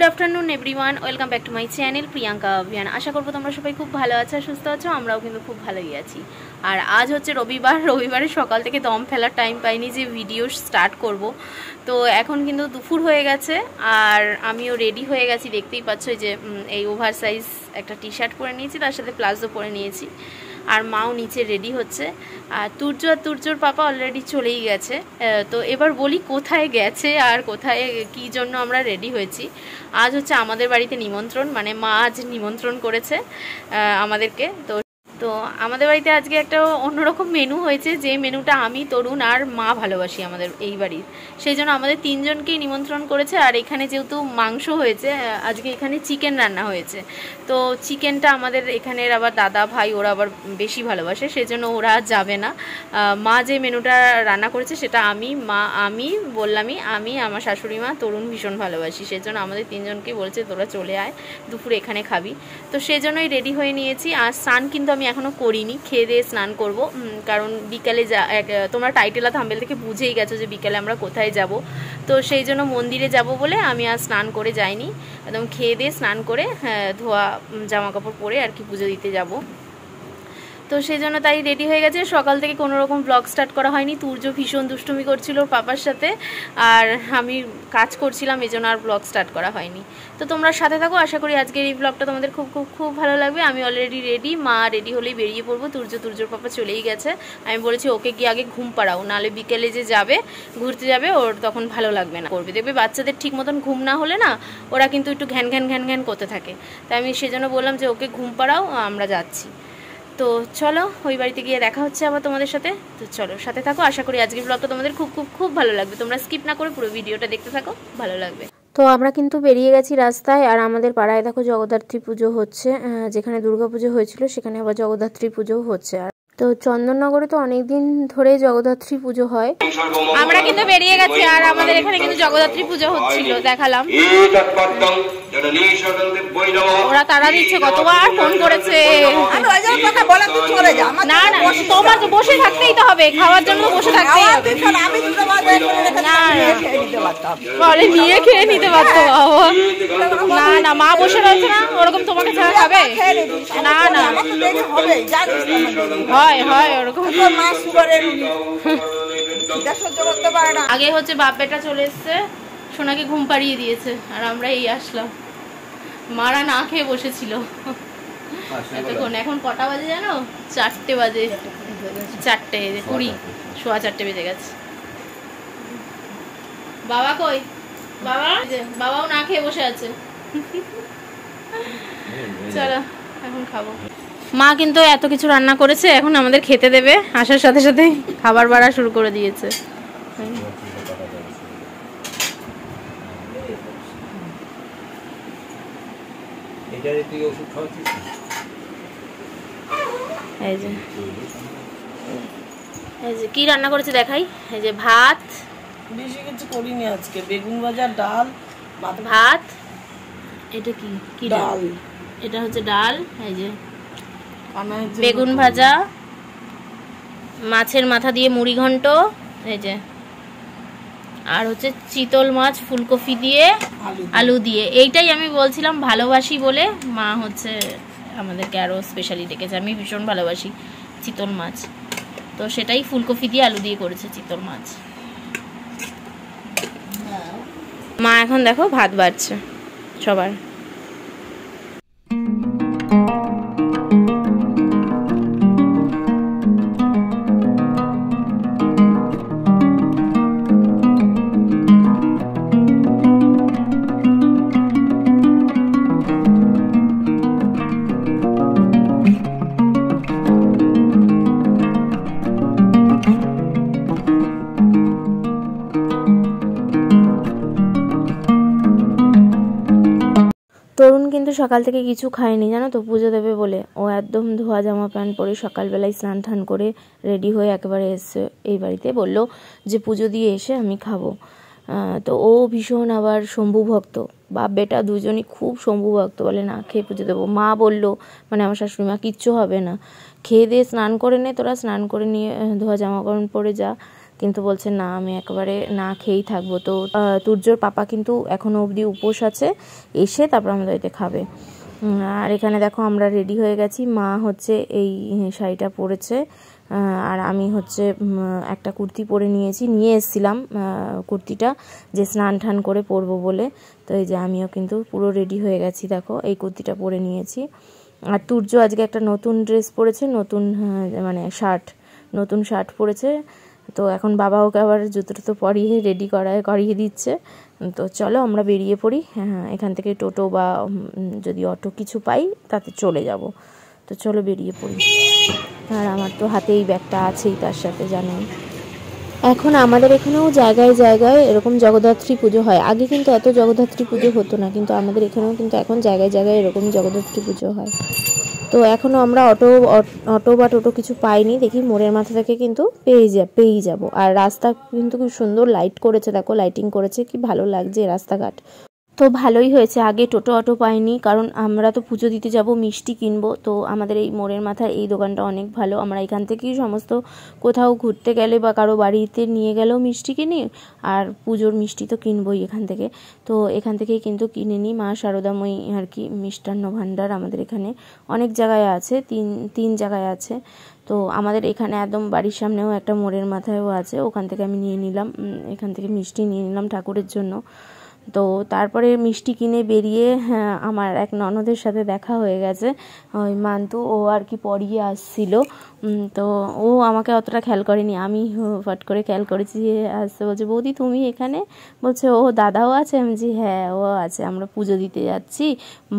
Afternoon everyone welcome back to my channel Priyanka Abhiyan. आशा करब তোমরা সবাই খুব ভালো আছো, সুস্থ আছো। আমরাও কিন্তু খুব ভালোই আছি। আর আজ হচ্ছে রবিবারের সকাল থেকে দম ফেলার টাইম পাইনি যে ভিডিও স্টার্ট করব। তো এখন কিন্তু দুপুর হয়ে গেছে আর আমিও রেডি হয়ে গেছি। দেখতেই পাচ্ছ যে এই ওভার সাইজ একটা টি শার্ট পরে নিয়েছি, তার সাথে প্লাজো পরে নিয়েছি। আর মাও নিচে রেডি হচ্ছে। আর তুর্যর পাপা অলরেডি চলেই গেছে। তো এবার বলি কোথায় গেছে আর কোথায় কী জন্য আমরা রেডি হয়েছি। আজ হচ্ছে আমাদের বাড়িতে নিমন্ত্রণ, মানে মা আজ নিমন্ত্রণ করেছে আমাদেরকে। তো আমাদের বাড়িতে আজকে একটা অন্যরকম মেনু হয়েছে, যে মেনুটা আমি, তরুণ আর মা ভালোবাসি আমাদের এই বাড়ির। সেই জন্য আমাদের তিনজনকেই নিমন্ত্রণ করেছে। আর এখানে যেহেতু মাংস হয়েছে, আজকে এখানে চিকেন রান্না হয়েছে। তো চিকেনটা আমাদের এখানের আবার দাদা ভাই ওরা আবার বেশি ভালোবাসে, সেজন্য ওরা যাবে না। মা যে মেনুটা রান্না করেছে সেটা আমি বললামই, আমি আমার শাশুড়ি মা, তরুণ ভীষণ ভালোবাসি। সেজন্য আমাদের তিনজনকে বলছে তোরা চলে আয়, দুপুরে এখানে খাবি। তো সেজন্যই রেডি হয়ে নিয়েছি। আর স্নান কিন্তু আমি এখনও করিনি, খেয়ে দিয়ে স্নান করব। কারণ বিকালে তোমরা টাইটেল আর থাম্বনেল থেকে বুঝেই গেছো যে বিকালে আমরা কোথায় যাব। তো সেই জন্য মন্দিরে যাব বলে আমি আর স্নান করে যাইনি, একদম খেয়ে দিয়ে স্নান করে ধোয়া জামা কাপড় পরে আর কি পুজো দিতে যাব। তো সেই জন্য তাই রেডি হয়ে গেছে। সকাল থেকে কোনো রকম ব্লগ স্টার্ট করা হয়নি। তুর্য ভীষণ দুষ্টুমি করছিল ওর পাপার সাথে, আর আমি কাজ করছিলাম, এই জন্য আর ব্লগ স্টার্ট করা হয়নি। তো তোমরা সাথে থাকো, আশা করি আজকের এই ব্লগটা তোমাদের খুব খুব খুব ভালো লাগবে। আমি অলরেডি রেডি, মা রেডি হলেই বেরিয়ে পড়বো। তুর্যর পাপা চলেই গেছে। আমি বলেছি ওকে গিয়ে আগে ঘুম পাড়াও, নাহলে বিকেলে যে যাবে ঘুরতে যাবে ওর তখন ভালো লাগবে না। করবে দেখবে বাচ্চাদের ঠিক মতন ঘুম না হলে না, ওরা কিন্তু একটু ঘ্যান ঘ্যান করতে থাকে। তাই আমি সেজন্য বললাম যে ওকে ঘুম পাড়াও, আমরা যাচ্ছি। তো চলো ওই বাড়িতে গিয়ে দেখা হচ্ছে আবার তোমাদের সাথে। তো চলো সাথে থাকো, আশা করি আজকের ব্লগটা তোমাদের খুব খুব খুব ভালো লাগবে। তোমরা স্কিপ না করে পুরো ভিডিওটা দেখতে থাকো, ভালো লাগবে। তো আমরা কিন্তু বেরিয়ে গেছি রাস্তায়। আর আমাদের পাড়ায় দেখো জগদ্ধাত্রী পুজো হচ্ছে, যেখানে দুর্গা পুজো হয়েছিল সেখানে আবার জগদ্ধাত্রী পুজো হচ্ছে। আর তো চন্দননগরে তো অনেকদিন ধরে জগদ্ধাত্রী পুজো হয়। আমরা কিন্তু বেরিয়ে গেছি আর আমাদের এখানে কিন্তু জগদ্ধাত্রী পুজো হচ্ছিল, দেখালাম। ওরা তারা দিচ্ছে, কতবার ফোন করেছে। না না, তোমার তো বসে থাকতেই তো হবে, খাওয়ার জন্য বসে থাকতেই হবে। না বলে নিয়ে খেয়ে নিতে পারতো। না না, মা বসে রয়েছে না, ওরকম তোমাকে ছাড়া খাবে না? না হয় ওরকম। আগে হচ্ছে বাপ বেটা চলে এসছে, সোনাকে ঘুম পাড়িয়ে দিয়েছে আর আমরা এই আসলাম। মারা না খেয়ে বসেছিল এতক্ষণ। এখন কটা বাজে জানো? 4টে বাজে, 4:20, 4:15 বেজে গেছে। বাবা কই? বাবাও না খেয়ে বসে আছে। চলো এখন খাবো। মা কিন্তু এত কিছু রান্না করেছে, এখন আমাদের খেতে দেবে। আসার সাথে সাথে খাবার বাড়া শুরু করে দিয়েছে। এই যে কি রান্না করেছে দেখাই। এই যে ভাত, বেশি কিছু করিনি আজকে, বেগুন ভাজা, ডাল, ভাত। এটা কি ডাল? এটা হচ্ছে ডাল। এই যে বেগুন ভাজা, মাছের মাথা দিয়ে মুড়ি ঘন্ট, এই যে, আর হচ্ছে চিতল মাছ ফুলকপি দিয়ে আলু দিয়ে। এইটাই আমি বলছিলাম ভালোবাসি বলে মা হচ্ছে আমাদেরকে আরও স্পেশালি ডেকেছে। আমি ভীষণ ভালোবাসি চিতল মাছ, তো সেটাই ফুলকপি দিয়ে আলু দিয়ে করেছে চিতল মাছ। মা এখন দেখো ভাত বাড়ছে সবার। তরুণ কিন্তু সকাল থেকে কিছু খায়নি জানো তো, পুজো দেবে বলে। ও একদম ধোয়া জামা প্যান্ট পরে সকালবেলায় স্নান টান করে রেডি হয়ে একেবারে এসে এই বাড়িতে, বললো যে পুজো দিয়ে এসে আমি খাবো। তো ও ভীষণ আবার শম্ভু ভক্ত, বাপ বেটা দুজনই খুব শম্ভু ভক্ত, বলে না খেয়ে পুজো দেবো। মা বললো, মানে আমার শাশুড়ি মা, কিচ্ছু হবে না, খেয়ে দিয়ে স্নান করে নে, তোরা স্নান করে নিয়ে ধোয়া জামা প্যান্ট পরে যা, কিন্তু বলছে না আমি একেবারে না খেয়েই থাকবো। তো তুর্যর পাপা কিন্তু এখনও অবধি উপোস আছে, এসে তারপর আমাদের বাড়িতে খাবে। আর এখানে দেখো আমরা রেডি হয়ে গেছি। মা হচ্ছে এই শাড়িটা পরেছে, আর আমি হচ্ছে একটা কুর্তি পরে নিয়ে এসেছিলাম কুর্তিটা, যে স্নান টান করে পরবো বলে। তো এই যে আমিও কিন্তু পুরো রেডি হয়ে গেছি, দেখো এই কুর্তিটা পরে নিয়েছি। আর তুর্য আজকে একটা নতুন ড্রেস পরেছে, নতুন মানে নতুন শার্ট পরেছে। তো এখন বাবা ওকে আবার জুতো টুতো পরিয়ে রেডি করিয়ে দিচ্ছে। তো চলো আমরা বেরিয়ে পড়ি, এখান থেকে টোটো বা যদি অটো কিছু পাই তাতে চলে যাব। তো চলো বেরিয়ে পড়ি। আর আমার তো হাতেই ব্যাগটা আছেই তার সাথে, জানেন। এখন আমাদের এখানেও জায়গায় জায়গায় এরকম জগদ্ধাত্রী পুজো হয়। আগে কিন্তু এত জগদ্ধাত্রী পুজো হতো না, কিন্তু আমাদের এখানেও কিন্তু এখন জায়গায় জায়গায় এরকম জগদ্ধাত্রী পুজো হয়। তো এখনও আমরা অটো বা টোটো কিছু পাইনি, দেখি মোড়ের মাথা থেকে কিন্তু পেয়েই যাব। আর রাস্তা কিন্তু খুব সুন্দর লাইট করেছে, দেখো লাইটিং করেছে, কি ভালো লাগছে রাস্তাঘাট। তো ভালোই হয়েছে, আগে টোটো অটো পাইনি, কারণ আমরা তো পুজো দিতে যাব, মিষ্টি কিনবো। তো আমাদের এই মোড়ের মাথার এই দোকানটা অনেক ভালো। আমরা এখান থেকেই সমস্ত কোথাও ঘুরতে গেলে বা কারো বাড়িতে নিয়ে গেলেও মিষ্টি কিনি, আর পুজোর মিষ্টি তো কিনবই এখান থেকে। তো এখান থেকেই কিন্তু কিনে নিই। মা শারদাময়ী আর কি মিষ্টান্ন ভাণ্ডার আমাদের এখানে অনেক জায়গায় আছে, তিন জায়গায় আছে। তো আমাদের এখানে একদম বাড়ির সামনেও একটা মোড়ের মাথায়ও আছে, ওখান থেকে আমি নিয়ে নিলাম, এখান থেকে মিষ্টি নিয়ে নিলাম ঠাকুরের জন্য। তো তারপরে মিষ্টি কিনে বেরিয়ে আমার এক ননদের সাথে দেখা হয়ে গেছে, ওই মান্তু, ও আর কি পড়িয়ে আসছিল। তো ও আমাকে অতটা খেয়াল করেনি, আমি ফট করে খেয়াল করেছি, আসতে বলছে বৌদি তুমি এখানে, বলছে ও দাদাও আছে। আমি বলছি হ্যাঁ ও আছে, আমরা পুজো দিতে যাচ্ছি,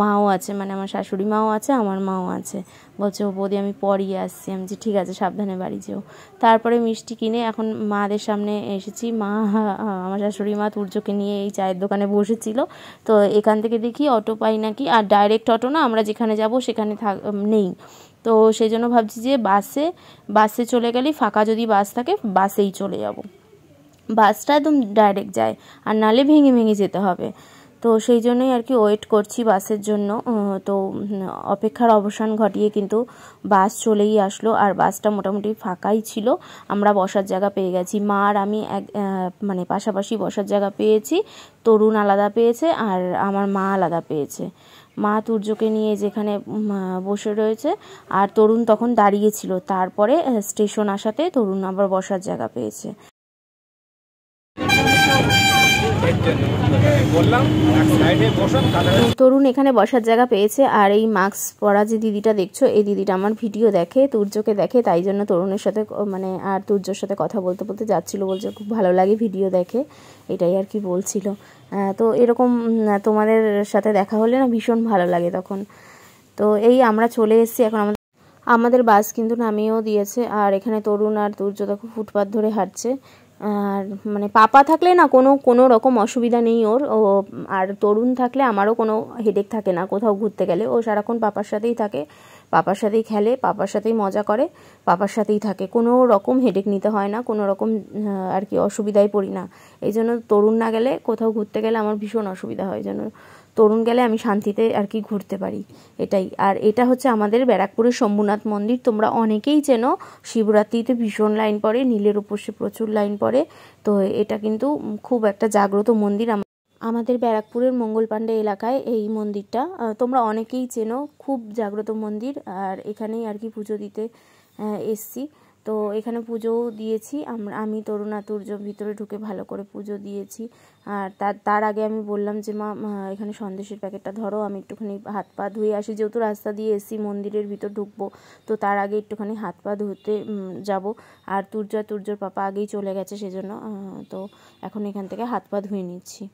মাও আছে, মানে আমার শাশুড়ি মাও আছে, আমার মাও আছে। বলছে ও বৌদি আমি পড়িয়ে আসছি। আমি বলছি ঠিক আছে সাবধানে বাড়ি যেও। তারপরে মিষ্টি কিনে এখন মাদের সামনে এসেছি। মা আমার শাশুড়ি মা তুর্যকে নিয়ে এই চায়ের দোকানে বসেছিল। তো এখান থেকে দেখি অটো পাই নাকি, আর ডাইরেক্ট অটো না, আমরা যেখানে যাব সেখানে নেই। তো সেই জন্য ভাবছি যে বাসে চলে গেলেই, ফাঁকা যদি বাস থাকে বাসেই চলে যাব, বাসটা একদম ডাইরেক্ট যায়, আর নালে ভেঙে ভেঙে যেতে হবে। তো সেই জন্যই আর কি ওয়েট করছি বাসের জন্য। তো অপেক্ষার অবসান ঘটিয়ে কিন্তু বাস চলেই আসলো, আর বাসটা মোটামুটি ফাঁকাই ছিল, আমরা বসার জায়গা পেয়ে গেছি। মা আর আমি মানে পাশাপাশি বসার জায়গা পেয়েছি, তরুণ আলাদা পেয়েছে আর আমার মা আলাদা পেয়েছে। মা তুর্যকে নিয়ে যেখানে বসে রয়েছে, আর তরুণ তখন দাঁড়িয়েছিল। তারপরে স্টেশন আসাতে তরুণ আবার বসার জায়গা পেয়েছে। তরুণ এখানে বসার জায়গা পেয়েছে। আর এই মাস্ক পরা যে দিদিটা দেখছো, এই দিদিটা আমার ভিডিও দেখে, তুর্যকে দেখে, তাই জন্য তরুণের সাথে মানে আর তুর্যর সাথে কথা বলতে বলতে যাচ্ছিল, বলছে খুব ভালো লাগে ভিডিও দেখে, এটাই আর কি বলছিল। তো এরকম তোমাদের সাথে দেখা হলে না ভীষণ ভালো লাগে তখন। তো এই আমরা চলে এসেছি এখন, আমাদের বাস কিন্তু নামিয়েও দিয়েছে। আর এখানে তরুণ আর তুর্য দেখো ফুটপাথ ধরে হাঁটছে। আর মানে পাপা থাকলে না কোনো রকম অসুবিধা নেই ওর, আর তরুণ থাকলে আমারও কোনো হেডেক থাকে না কোথাও ঘুরতে গেলে। ও সারাক্ষণ পাপার সাথেই থাকে, পাপার সাথেই খেলে, পাপার সাথেই মজা করে, পাপার সাথেই থাকে, কোনো রকম হেডেক নিতে হয় না, কোনো রকম আর কি অসুবিধায় পড়ি না। এই জন্য তরুণ না গেলে, কোথাও ঘুরতে গেলে আমার ভীষণ অসুবিধা হয়, যেন তরুণ গেলে আমি শান্তিতে আর কি ঘুরতে পারি, এটাই। আর এটা হচ্ছে আমাদের ব্যারাকপুরের শম্ভুনাথ মন্দির, তোমরা অনেকেই চেনো, শিবরাত্রিতে ভীষণ লাইন পড়ে, নীলের উপসে প্রচুর লাইন পড়ে। তো এটা কিন্তু খুব একটা জাগ্রত মন্দির আমাদের ব্যারাকপুরের মঙ্গলপাণ্ডে এলাকায়। এই মন্দিরটা তোমরা অনেকেই চেনো, খুব জাগ্রত মন্দির। আর এখানেই আর কি পুজো দিতে এসছি। তো এখানে পুজোও দিয়েছি, আমি তরুণ আর তুর্য ভিতরে ঢুকে ভালো করে পুজো দিয়েছি। আর তার আগে আমি বললাম যে মা এখানে সন্দেশের প্যাকেটটা ধরো, আমি একটুখানি হাত পা ধুয়ে আসি, যেহেতু রাস্তা দিয়ে এসছি মন্দিরের ভিতর ঢুকবো, তো তার আগে একটুখানি হাত পা ধুতে যাব। আর তুর্যর পাপা আগেই চলে গেছে, সেজন্য তো এখন এখান থেকে হাত পা ধুয়ে নিচ্ছি।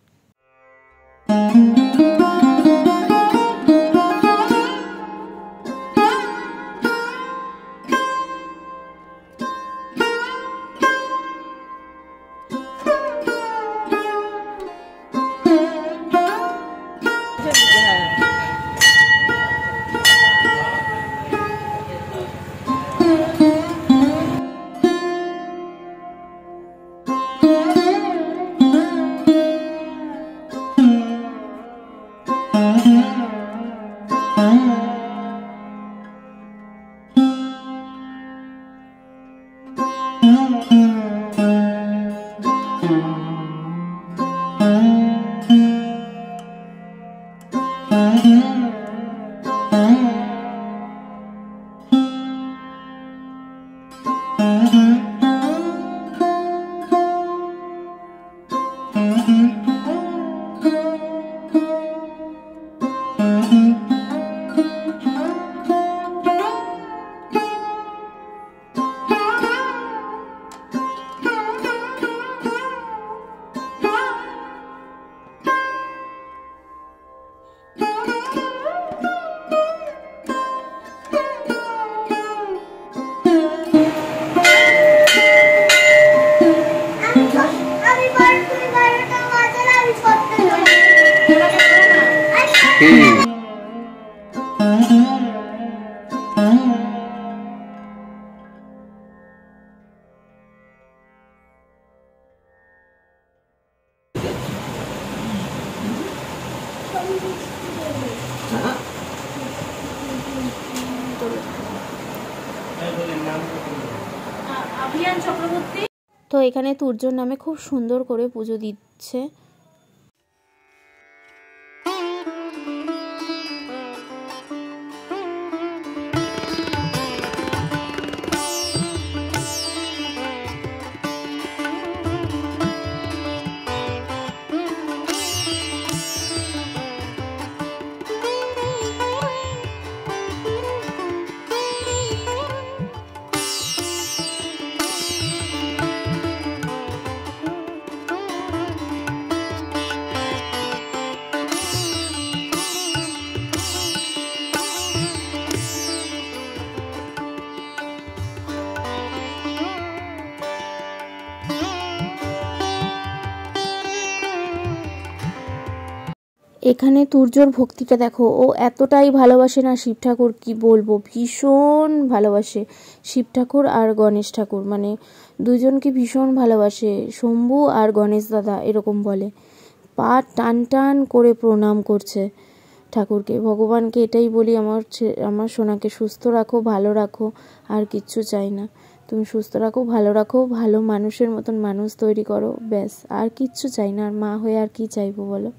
তো এখানে তুর্যর নামে খুব সুন্দর করে পুজো দিচ্ছে। এখানে তুর্যর ভক্তিটা দেখো, ও এতটাই ভালোবাসে না শিব ঠাকুর, কি বলবো, ভীষণ ভালোবাসে শিব ঠাকুর আর গণেশ ঠাকুর, মানে দুজনকে ভীষণ ভালোবাসে। শম্ভু আর গণেশ দাদা এরকম বলে, পা টান টান করে প্রণাম করছে ঠাকুরকে। ভগবানকে এটাই বলি, আমার সোনাকে সুস্থ রাখো, ভালো রাখো, আর কিচ্ছু চাই না। তুমি সুস্থ রাখো, ভালো রাখো, ভালো মানুষের মতন মানুষ তৈরি করো, ব্যাস, আর কিচ্ছু চাই না। আর মা হয়ে আর কি চাইবো বলো।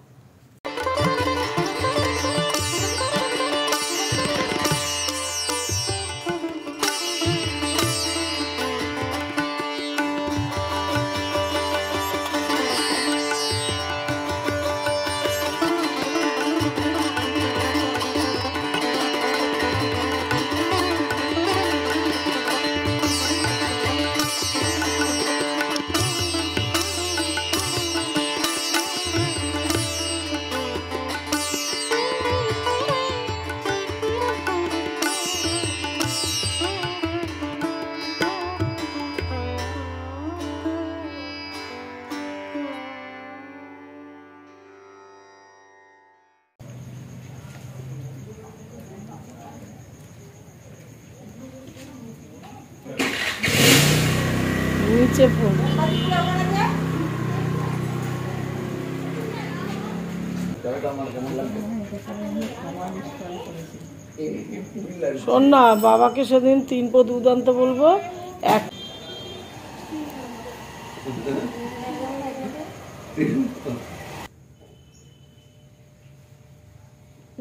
নিচে ফোন শোন না, বাবাকে সেদিন 3 পদ দুধ আনতে বলবো। এক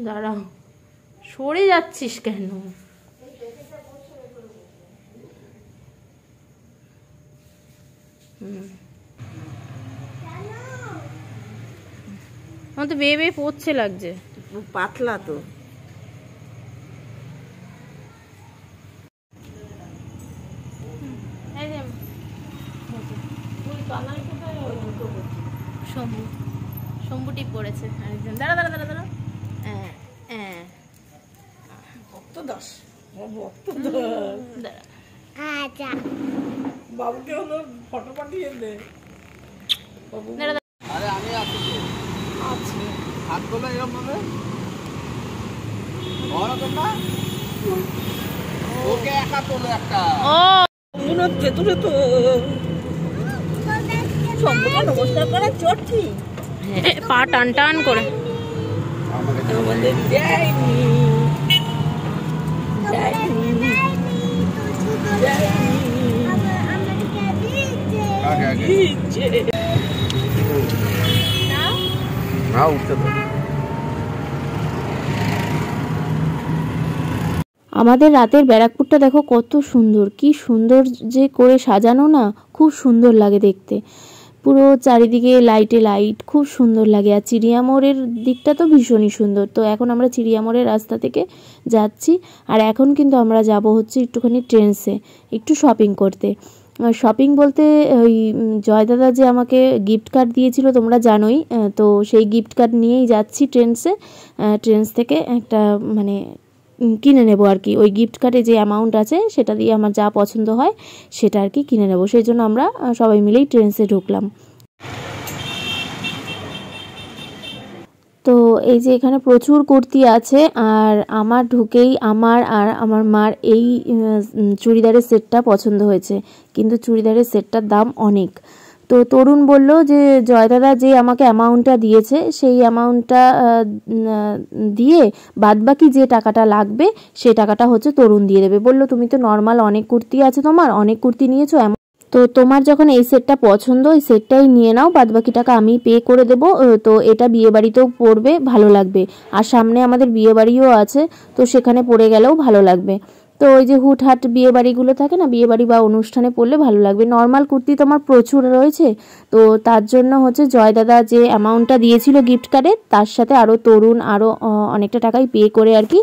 দাঁড়াও, সরে যাচ্ছিস কেন? আমার তো বেয়ে বেয়ে পড়ছে লাগছে, পাতলা তো। শম্ভু টিপ পড়েছে আরেকজন। দাঁড়া দাঁড়া দাঁড়া দাঁড়া, বাবুকে হলো ফটো পাঠিয়ে দে। আরে আমি আছি তো, আছে হাতগুলো এরকম ভাবে ওরকম না, ওকে একা তোলো একটা। ও ভেতরে তো সম্পূর্ণ নমস্কার করা চটছি, পা টান টান করে। আমাদের যায়নি হ্যাঁ উঠতে তো। আমাদের রাতের ব্যারাকপুরটা দেখো কত সুন্দর, কি সুন্দর যে করে সাজানো না, খুব সুন্দর লাগে দেখতে। পুরো চারিদিকে লাইটে লাইট, খুব সুন্দর লাগে। আর চিড়িয়ামোড়ের দিকটা তো ভীষণই সুন্দর। তো এখন আমরা চিড়িয়ামোড়ের রাস্তা থেকে যাচ্ছি, আর এখন কিন্তু আমরা যাব হচ্ছে একটুখানি ট্রেন্ডসে একটু শপিং করতে। শপিং বলতে ওই জয়দাদা যে আমাকে গিফট কার্ড দিয়েছিল তোমরা জানোই, তো সেই গিফট কার্ড নিয়েই যাচ্ছি ট্রেন্ডসে। ট্রেন্ডস থেকে একটা মানে কিনে নেব আর কি, ওই গিফট কার্ডে যে অ্যামাউন্ট আছে সেটা দিয়ে আমার যা পছন্দ হয় সেটা আর কি কিনে নেব। সেই জন্য আমরা সবাই মিলেই ট্রেন্ডসে ঢুকলাম। তো এই যে এখানে প্রচুর কুর্তি আছে, আর আমার ঢুকেই আমার আর আমার মার এই চুড়িদারের সেটটা পছন্দ হয়েছে, কিন্তু চুড়িদারের সেটটার দাম অনেক। তো তরুণ বলল যে জয়দাদা যে আমাকে অ্যামাউন্টটা দিয়েছে সেই অ্যামাউন্টটা দিয়ে বাদবাকি যে টাকাটা লাগবে সেই টাকাটা হচ্ছে তরুণ দিয়ে দেবে। বললো তুমি তো নর্মাল অনেক কুর্তি আছে, তোমার অনেক কুর্তি নিয়েছো, তো তোমার যখন এই সেটটা পছন্দ এই সেটটাই নিয়ে নাও, বাদবাকি টাকা আমি পে করে দেবো। তো এটা বিয়েবাড়িতেও পরবে, ভালো লাগবে, আর সামনে আমাদের বিয়েবাড়িও আছে, তো সেখানে পরে গেলেও ভালো লাগবে। তো ওই যে হুটহাট বিয়েবাড়িগুলো থাকে না, বিয়েবাড়ি বা অনুষ্ঠানে পরলে ভালো লাগবে। নর্মাল কুর্তি তোমার প্রচুর রয়েছে, তো তার জন্য হচ্ছে জয়দাদা যে অ্যামাউন্টটা দিয়েছিল গিফট কার্ডে তার সাথে আরও তরুণ আরও অনেকটা টাকাই পে করে আর কি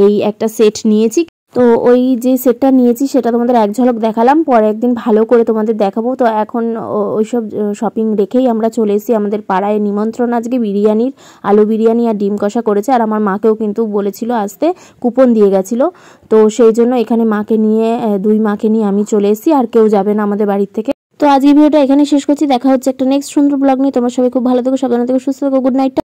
এই একটা সেট নিয়েছি। তো ওই যে সেটটা নিয়েছি সেটা তোমাদের এক ঝলক দেখালাম, পরে একদিন ভালো করে তোমাদের দেখাবো। তো এখন ওইসব শপিং রেখেই আমরা চলে এসেছি। আমাদের পাড়ায় নিমন্ত্রণ আজকে বিরিয়ানির, আলু বিরিয়ানি আর ডিম কষা করেছে, আর আমার মাকেও কিন্তু বলেছিল আসতে, কুপন দিয়ে গেছিলো। তো সেই জন্য এখানে মাকে নিয়ে, দুই মাকে নিয়ে আমি চলে এসেছি, আর কেউ যাবে না আমাদের বাড়ির থেকে। তো আজকে ভিডিওটা এখানে শেষ করছি, দেখা হচ্ছে একটা নেক্সট সুন্দর ব্লগ নিয়ে। তোমরা সবাই খুব ভালো থেকো, সাবধানে থেকো, সুস্থ থেকো, গুড নাইট।